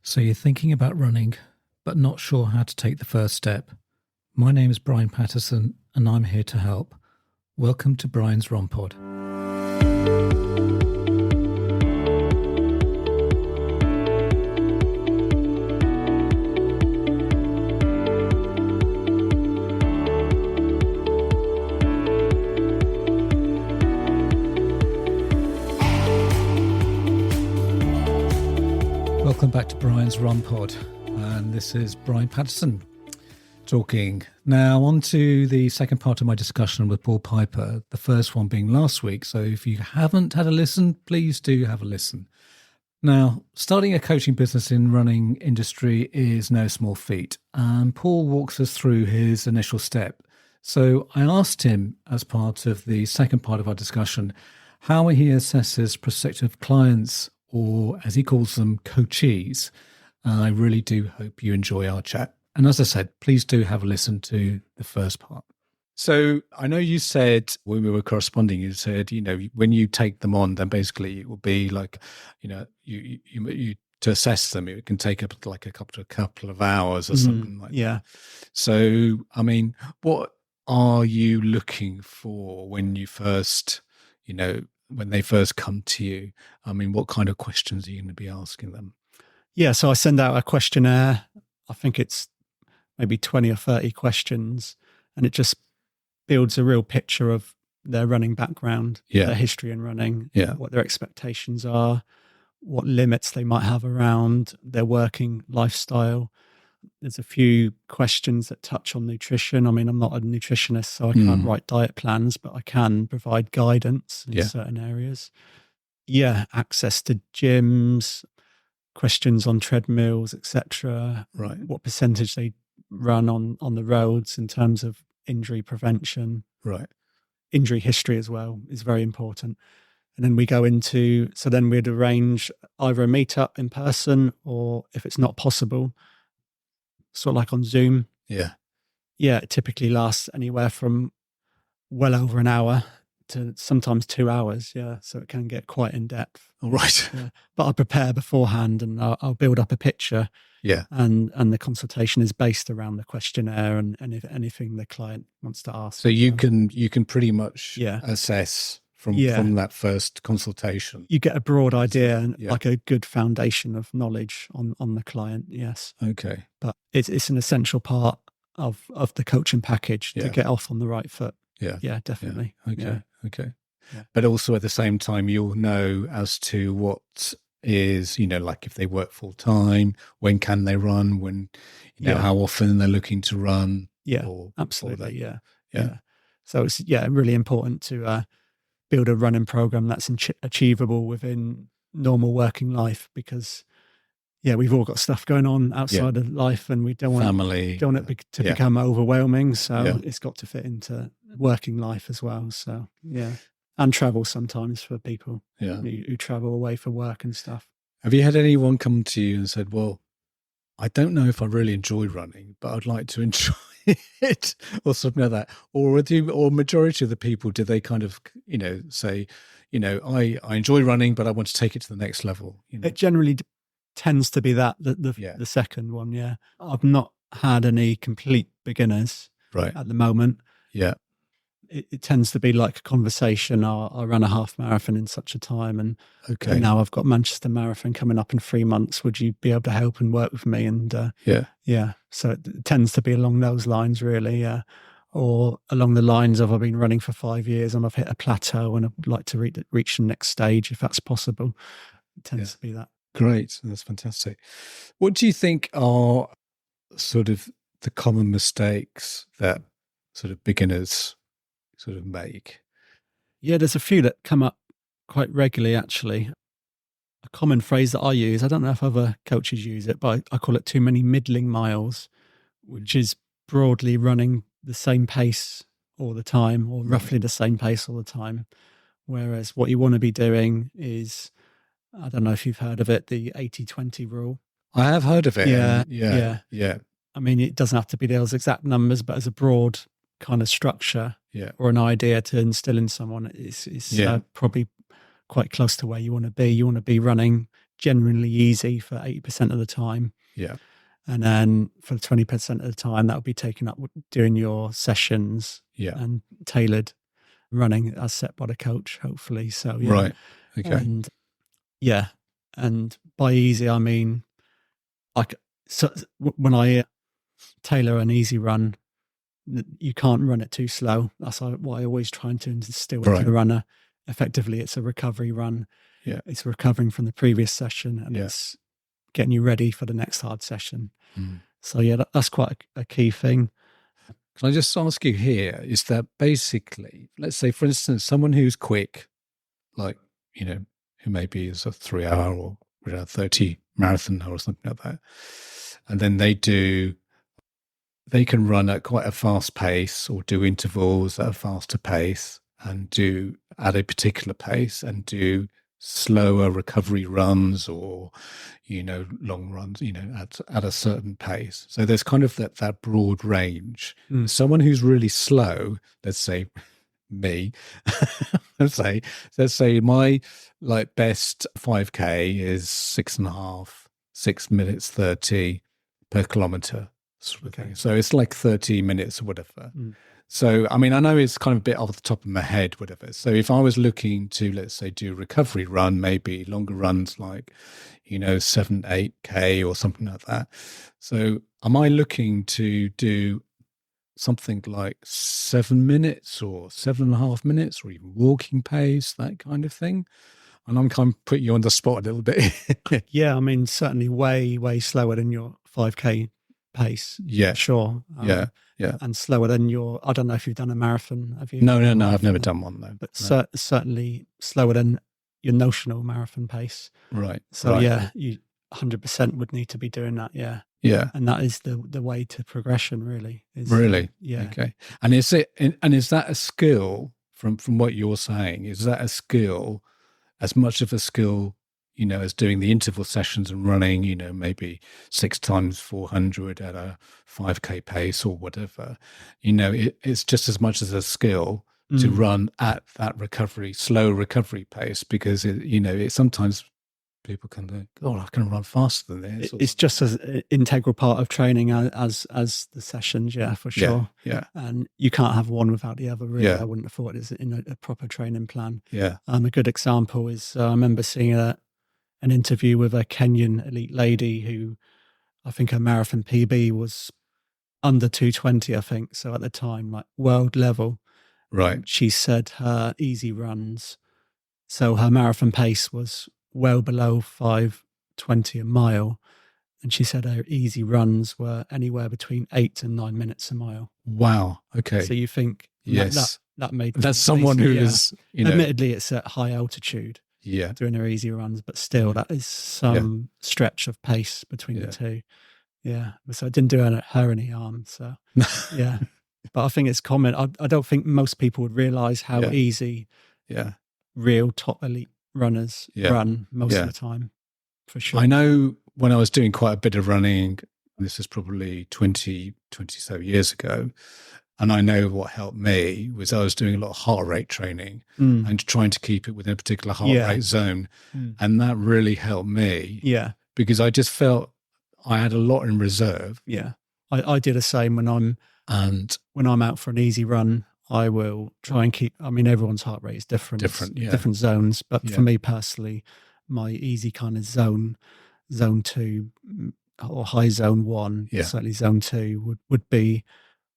So you're thinking about running, but not sure how to take the first step. My name is Brian Patterson, and I'm here to help. Welcome to Brian's Run Pod. Welcome back to Brian's Run Pod, and this is Brian Patterson talking. Now on to the second part of my discussion with Paul Piper, the first one being last week. So if you haven't had a listen, please do have a listen. Now, starting a coaching business in running industry is no small feat, and Paul walks us through his initial step. So I asked him, as part of the second part of our discussion, how he assesses prospective clients, or as he calls them, Coachees. I really do hope you enjoy our chat. And as I said, please do have a listen to the first part. So I know you said when we were corresponding, you said, when you take them on, then basically it will be like, you to assess them, it can take up like a couple of hours or something like that. So, I mean, what are you looking for when you first, when they first come to you? I mean, what kind of questions are you going to be asking them? Yeah, so I send out a questionnaire. I think it's maybe 20 or 30 questions, and it just builds a real picture of their running background, their history in running, what their expectations are, what limits they might have around their working lifestyle. There's a few questions that touch on nutrition. I mean, I'm not a nutritionist, so I can't write diet plans, but I can provide guidance in certain areas. Access to gyms, questions on treadmills, etc. Right. What percentage they run on the roads in terms of injury prevention. Right. Injury history as well is very important. And then we go into, so then we'd arrange either a meetup in person, or if it's not possible, sort of like on Zoom. It typically lasts anywhere from well over an hour to sometimes 2 hours. So it can get quite in depth. All right. But I prepare beforehand, and I'll build up a picture. And the consultation is based around the questionnaire and if anything the client wants to ask. So you can pretty much assess from that first consultation. You get a broad idea and like a good foundation of knowledge on the client. Yes. Okay. But it's an essential part of the coaching package to get off on the right foot. Yeah, definitely. Okay. Yeah. But also at the same time, you'll know as to what is, like if they work full time, when can they run, when, how often they're looking to run. Yeah, absolutely. Yeah. So it's, really important to build a running program that's achievable within normal working life, because we've all got stuff going on outside of life, and we don't want it to become overwhelming. So it's got to fit into working life as well. So and travel sometimes for people who travel away for work and stuff. Have you had anyone come to you and said, well, I don't know if I really enjoy running, but I'd like to enjoy it, or something like that? Or majority of the people, do they kind of, say, I enjoy running, but I want to take it to the next level? It generally tends to be that, the second one. I've not had any complete beginners at the moment. It tends to be like a conversation. I ran a half marathon in such a time, and now I've got Manchester Marathon coming up in 3 months. Would you be able to help and work with me? And so it tends to be along those lines, really. Or along the lines of, I've been running for 5 years and I've hit a plateau and I'd like to reach the next stage if that's possible. It tends to be that. Great. That's fantastic. What do you think are sort of the common mistakes that sort of beginners sort of make? There's a few that come up quite regularly, actually. A common phrase that I use, I don't know if other coaches use it, but I call it too many middling miles, which is broadly running the same pace all the time, or roughly the same pace all the time. Whereas what you want to be doing is, I don't know if you've heard of it, the 80-20 rule. I have heard of it. Yeah. I mean, it doesn't have to be those exact numbers, but as a broad kind of structure or an idea to instill in someone, is probably quite close to where you want to be. You want to be running genuinely easy for 80% of the time. Yeah. And then for 20% of the time, that will be taken up with doing your sessions and tailored running as set by the coach, hopefully. So, yeah. Right. Okay. And yeah. And by easy, I mean, so when I tailor an easy run, you can't run it too slow. That's what I always try to instill into the runner. Effectively, it's a recovery run. Yeah. It's recovering from the previous session, and it's getting you ready for the next hard session. So yeah, that's quite a key thing. Can I just ask you here, is that basically, let's say, for instance, someone who's quick, like, who maybe is a 3-hour or 30 marathon or something like that, and then they can run at quite a fast pace or do intervals at a faster pace and do at a particular pace and do slower recovery runs or, long runs, at a certain pace. So there's kind of that broad range. Someone who's really slow, let's say me, let's say my best 5K is 6 minutes 30 per kilometer. Okay. So it's like 30 minutes or whatever. So, I mean, I know it's kind of a bit off the top of my head, whatever. So if I was looking to, let's say, do a recovery run, maybe longer runs like, 7, 8K or something like that. So am I looking to do something like 7 minutes or 7.5 minutes or even walking pace, that kind of thing? And I'm kind of putting you on the spot a little bit. Yeah, I mean, certainly way, way slower than your 5K pace. Yeah. Sure. Yeah. And slower than I don't know if you've done a marathon. Have you? No, I've never done one though. But certainly slower than your notional marathon pace. Right. So yeah, you 100% would need to be doing that. Yeah. Yeah. And that is the way to progression, really. Really? Yeah. Okay. And is that a skill from what you're saying? Is that a skill, as much of a skill, as doing the interval sessions and running, maybe 6 times 400 at a 5K pace or whatever, it's just as much as a skill to run at that slow recovery pace, because it sometimes people can think, oh, I can run faster than this. It's just as an integral part of training as the sessions, yeah, for sure. Yeah. And you can't have one without the other, really. Yeah. I wouldn't have thought it's in a proper training plan. Yeah. A good example is I remember seeing an interview with a Kenyan elite lady who, I think her marathon PB was under 2:20, I think. So at the time, like world level. Right. She said her easy runs, so her marathon pace was well below 5:20 a mile. And she said her easy runs were anywhere between 8 and 9 minutes a mile. Wow. Okay. So you think, yes, that made that's someone who is, admittedly it's at high altitude. Yeah. Doing her easy runs, but still that is some stretch of pace between the two. Yeah. So I didn't do her any harm. So yeah. But I think it's common. I don't think most people would realize how easy real top elite runners run most of the time, for sure. I know when I was doing quite a bit of running, this is probably 27 years ago, and I know what helped me was I was doing a lot of heart rate training and trying to keep it within a particular heart rate zone. And that really helped me. Yeah. Because I just felt I had a lot in reserve. Yeah. I do the same when I'm out for an easy run. I will try and keep, I mean, everyone's heart rate is different zones. But for me personally, my easy kind of zone 2 or high zone 1, certainly zone 2 would be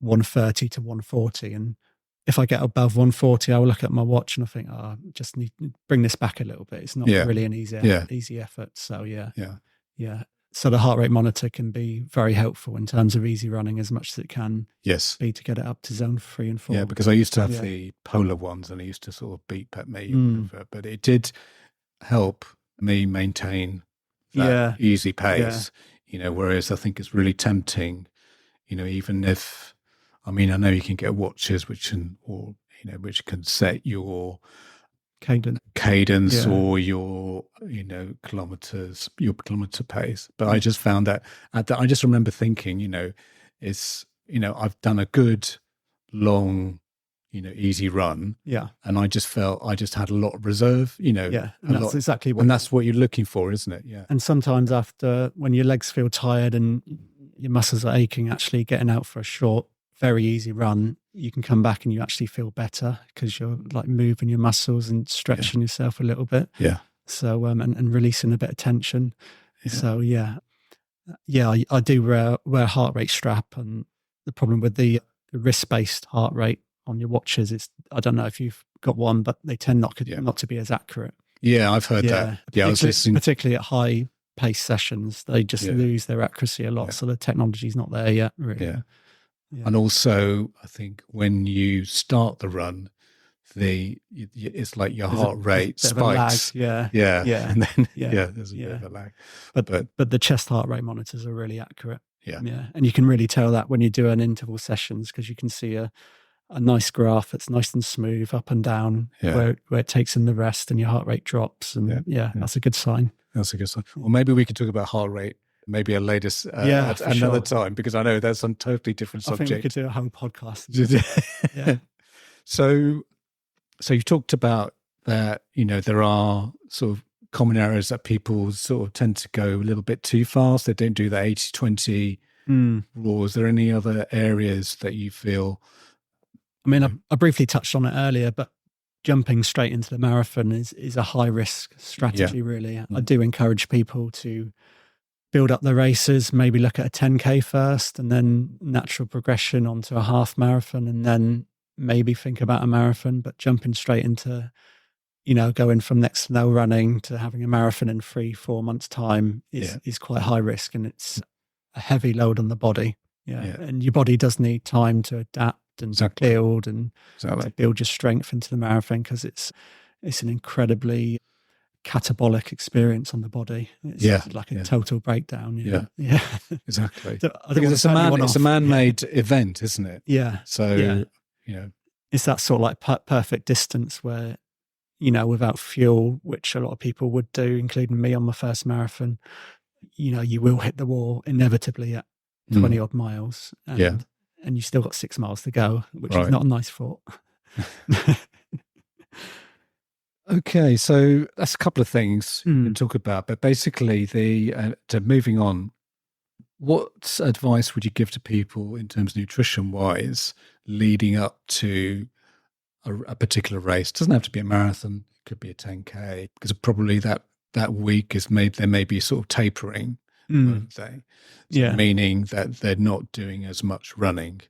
130 to 140. And if I get above 140, I will look at my watch and I think, I just need to bring this back a little bit. It's not really an easy effort. So yeah. So the heart rate monitor can be very helpful in terms of easy running as much as it can be to get it up to zone 3 and 4. Yeah, because I used to have the polar ones and I used to sort of beep at me, but it did help me maintain that easy pace, whereas I think it's really tempting, even if, I mean, I know you can get watches which can set your cadence or your kilometer pace. But I just found that I just remember thinking, it's I've done a good long easy run. Yeah. And I just felt I just had a lot of reserve, Yeah. And that's exactly what. And that's what you're looking for, isn't it? Yeah. And sometimes after, when your legs feel tired and your muscles are aching, actually getting out for a short, very easy run, you can come back and you actually feel better because you're like moving your muscles and stretching yourself a little bit. Yeah. So, and releasing a bit of tension. Yeah. So, I do wear a heart rate strap, and the problem with the wrist-based heart rate on your watches is, I don't know if you've got one, but they tend not to be as accurate. Yeah, I've heard that. Yeah, I was listening. Particularly at high pace sessions, they just lose their accuracy a lot. Yeah. So the technology's not there yet, really. Yeah. And also, I think when you start the run, it's like your heart rate spikes. Yeah. And then there's a bit of a lag. But the chest heart rate monitors are really accurate. Yeah. And you can really tell that when you do an interval sessions, because you can see a nice graph that's nice and smooth up and down where it takes in the rest and your heart rate drops. And that's a good sign. That's a good sign. Well, maybe we could talk about heart rate maybe at another time, because I know that's a totally different subject. I think we could do a whole podcast. Yeah. So you talked about that, there are sort of common areas that people sort of tend to go a little bit too fast. They don't do the 80-20 rule. Is there any other areas that you feel? I mean, I briefly touched on it earlier, but jumping straight into the marathon is a high risk strategy, really. I do encourage people to build up their races, maybe look at a 10K first and then natural progression onto a half marathon, and then maybe think about a marathon. But jumping straight into, going from next to no running to having a marathon in 3-4 months' time is quite high risk, and it's a heavy load on the body. And your body does need time to adapt and build and to build your strength into the marathon, because it's an incredibly catabolic experience on the body. It's like a total breakdown. Yeah. Exactly. So because it's a man-made event, isn't it? Yeah. So it's that sort of like perfect distance where, without fuel, which a lot of people would do, including me on my first marathon, you will hit the wall inevitably at 20 odd miles. And you still got 6 miles to go, which is not a nice thought. Okay, so that's a couple of things we can talk about, but basically moving on, what advice would you give to people in terms of nutrition-wise leading up to a particular race? It doesn't have to be a marathon, it could be a 10K, because probably that week there may be sort of tapering, won't they? So meaning that they're not doing as much running.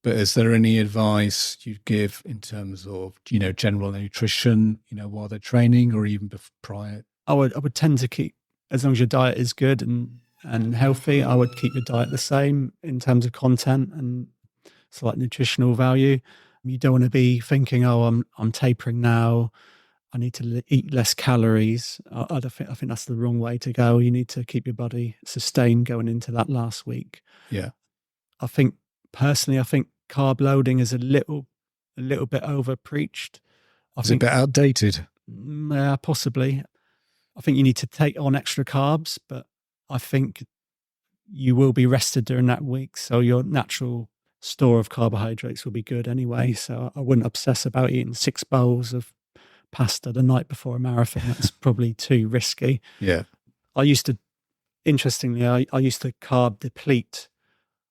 But is there any advice you'd give in terms of, general nutrition, while they're training or even prior? I would tend to keep, as long as your diet is good and healthy, I would keep your diet the same in terms of content and slight nutritional value. You don't want to be thinking, I'm tapering now, I need to eat less calories. I think that's the wrong way to go. You need to keep your body sustained going into that last week. Yeah. I think carb loading is a little bit over preached. It's a bit outdated. Yeah, possibly. I think you need to take on extra carbs, but I think you will be rested during that week, so your natural store of carbohydrates will be good anyway. So I wouldn't obsess about eating 6 bowls of pasta the night before a marathon. That's probably too risky. Yeah. I used to carb deplete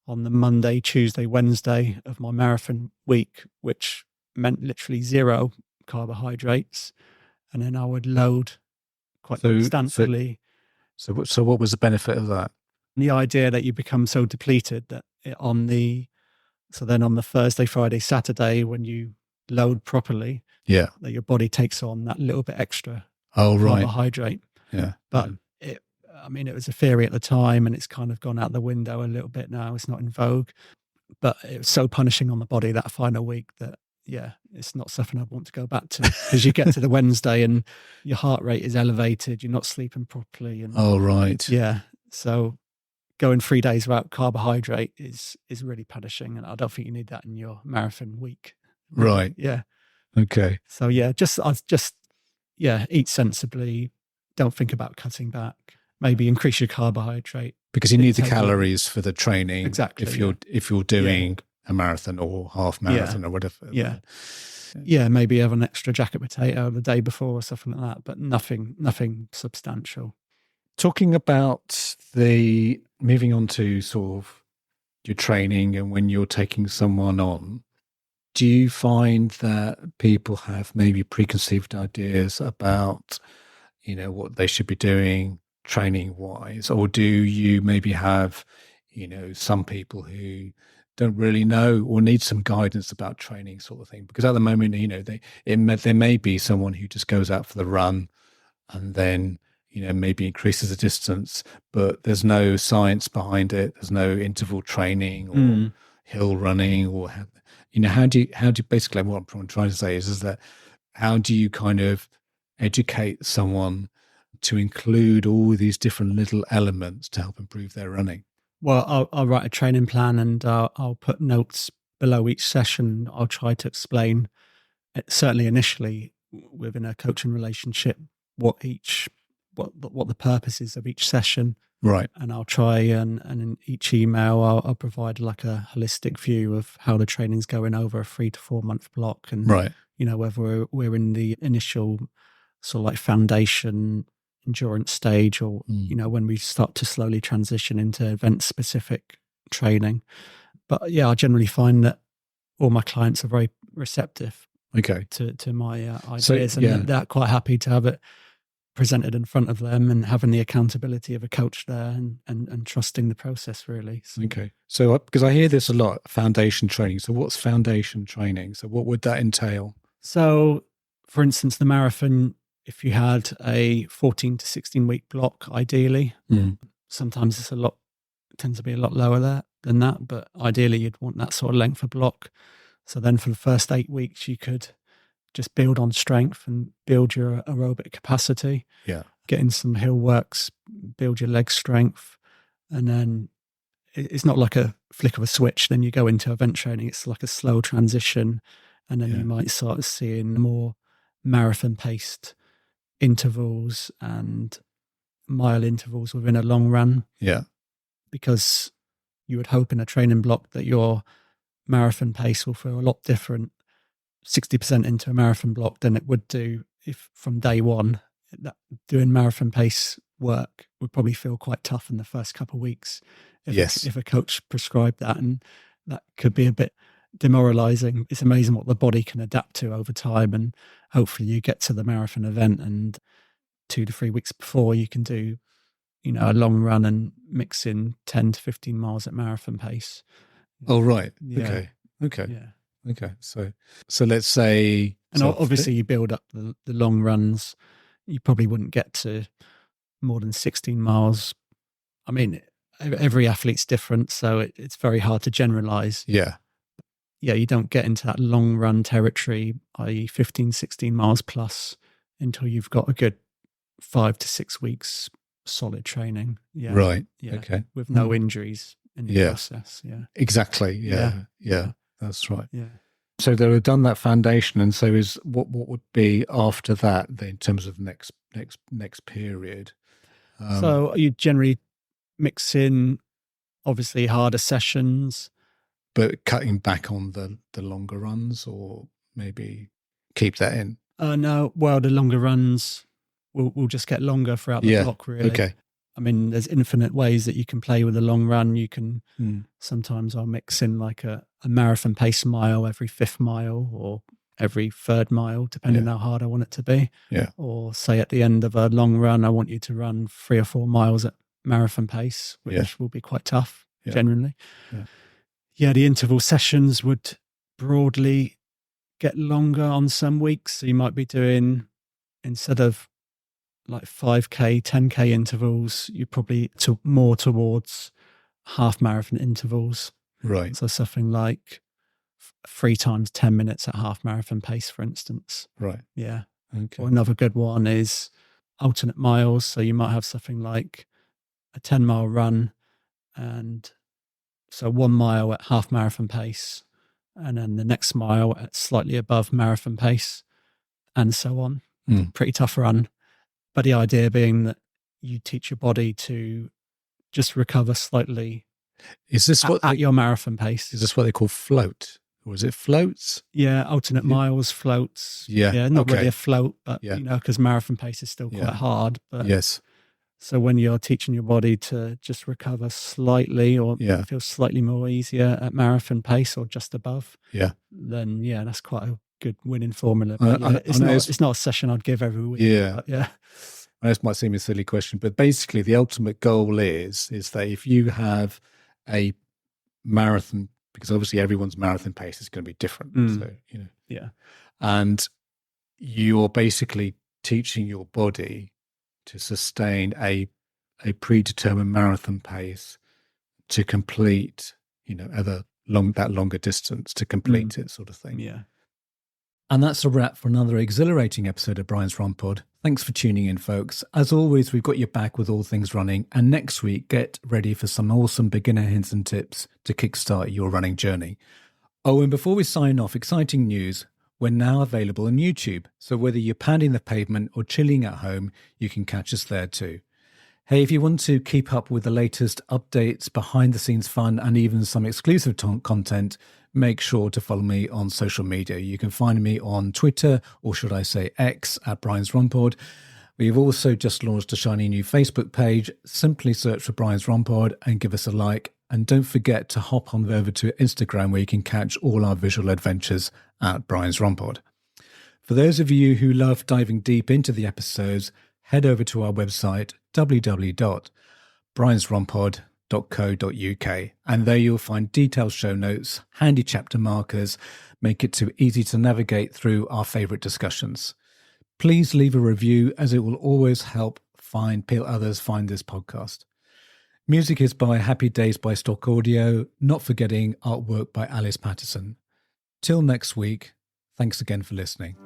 on the Monday, Tuesday, Wednesday of my marathon week, which meant literally 0 carbohydrates. And then I would load quite substantially. So what was the benefit of that? The idea that you become so depleted that on the Thursday, Friday, Saturday, when you load properly, that your body takes on that little bit extra carbohydrate. Yeah. But it was a theory at the time, and it's kind of gone out the window a little bit now. It's not in vogue, but it was so punishing on the body that final week that, it's not something I want to go back to, because you get to the Wednesday and your heart rate is elevated. You're not sleeping properly. And yeah. So going 3 days without carbohydrate is really punishing. And I don't think you need that in your marathon week. Right. Yeah. Okay. So eat sensibly. Don't think about cutting back. Maybe increase your carbohydrate, because you need the calories for the training. Exactly. If you're doing a marathon or half marathon or whatever. Yeah, maybe have an extra jacket potato the day before or something like that, but nothing substantial. Talking about the moving on to sort of your training and when you're taking someone on, do you find that people have maybe preconceived ideas about, what they should be doing training wise, or do you maybe have, some people who don't really know or need some guidance about training sort of thing? Because at the moment, there may be someone who just goes out for the run and then, maybe increases the distance, but there's no science behind it. There's no interval training or hill running or, how do you basically, what I'm trying to say is that how do you kind of educate someone to include all these different little elements to help improve their running? Well, I'll write a training plan and I'll put notes below each session. I'll try to explain, certainly initially within a coaching relationship, what the purpose is of each session. Right. And I'll try and in each email, I'll provide like a holistic view of how the training's going over a 3 to 4 month block. And, whether we're in the initial sort of like foundation endurance stage or, when we start to slowly transition into event specific training. But yeah, I generally find that all my clients are very receptive to my ideas, and they're quite happy to have it presented in front of them and having the accountability of a coach there and trusting the process, really. So because I hear this a lot, foundation training. So what's foundation training? So what would that entail? So for instance, the marathon, if you had a 14 to 16 week block, ideally, sometimes it tends to be a lot lower than that, but ideally you'd want that sort of length of block. So then for the first 8 weeks, you could just build on strength and build your aerobic capacity. Get in some hill works, build your leg strength. And then it's not like a flick of a switch. Then you go into event training. It's like a slow transition. And then you might start seeing more marathon paced intervals and mile intervals within a long run. Because you would hope in a training block that your marathon pace will feel a lot different 60% into a marathon block than it would do if from day one. That doing marathon pace work would probably feel quite tough in the first couple of weeks if a coach prescribed that, and that could be a bit demoralizing. It's amazing what the body can adapt to over time, and hopefully you get to the marathon event and 2 to 3 weeks before you can do a long run and mix in 10 to 15 miles at marathon pace. Oh, right. Okay. So let's say, and obviously you build up the long runs. You probably wouldn't get to more than 16 miles. I mean, every athlete's different, so it's very hard to generalize. Yeah, you don't get into that long run territory, i.e. 15, 16 miles plus, until you've got a good 5 to 6 weeks solid training. Right. Okay. With no injuries in the process. Exactly. Yeah. That's right. Yeah. So they'll have done that foundation, and so is what would be after that in terms of next period? So you generally mix in obviously harder sessions, but cutting back on the longer runs, or maybe keep that in. No, well, the longer runs will just get longer throughout the block. Really. Okay. I mean, there's infinite ways that you can play with a long run. You can sometimes I'll mix in like a marathon pace mile every 5th mile or every 3rd mile, depending how hard I want it to be. Yeah. Or say at the end of a long run, I want you to run 3 or 4 miles at marathon pace, which will be quite tough generally. Yeah, the interval sessions would broadly get longer on some weeks. So you might be doing, instead of like 5K, 10K intervals, you're probably more towards half marathon intervals. Right. So something like 3 times 10 minutes at half marathon pace, for instance. Right. Yeah. Okay. Or another good one is alternate miles. So you might have something like a 10-mile run, and so 1 mile at half marathon pace, and then the next mile at slightly above marathon pace, and so on. Pretty tough run. But the idea being that you teach your body to just recover slightly Is this at your marathon pace. Is this what they call float? Or is it floats? Yeah, alternate miles, floats. Yeah, not really a float, but because marathon pace is still quite hard. But yes. So when you're teaching your body to just recover slightly or feel slightly more easier at marathon pace or just above, then that's quite a good winning formula. But it's not a session I'd give every week. I know this might seem a silly question, but basically the ultimate goal is that if you have a marathon, because obviously everyone's marathon pace is going to be different. So, and you're basically teaching your body to sustain a predetermined marathon pace to complete, that longer distance to complete it, sort of thing. Yeah. And that's a wrap for another exhilarating episode of Brian's Run Pod. Thanks for tuning in, folks. As always, we've got your back with all things running. And next week, get ready for some awesome beginner hints and tips to kickstart your running journey. Oh, and before we sign off, exciting news. We're now available on YouTube. So whether you're pounding the pavement or chilling at home, you can catch us there too. Hey, if you want to keep up with the latest updates, behind the scenes fun, and even some exclusive content, make sure to follow me on social media. You can find me on Twitter, or should I say X, at Brian's Run Pod. We've also just launched a shiny new Facebook page. Simply search for Brian's Run Pod and give us a like. And don't forget to hop on over to Instagram, where you can catch all our visual adventures at Brian's Run Pod. For those of you who love diving deep into the episodes, head over to our website, www.briansrunpod.co.uk, and there you'll find detailed show notes, handy chapter markers, make it too easy to navigate through our favourite discussions. Please leave a review, as it will always help others find this podcast. Music is by Happy Days by Stock Audio, not forgetting artwork by Alice Patterson. Till next week, thanks again for listening.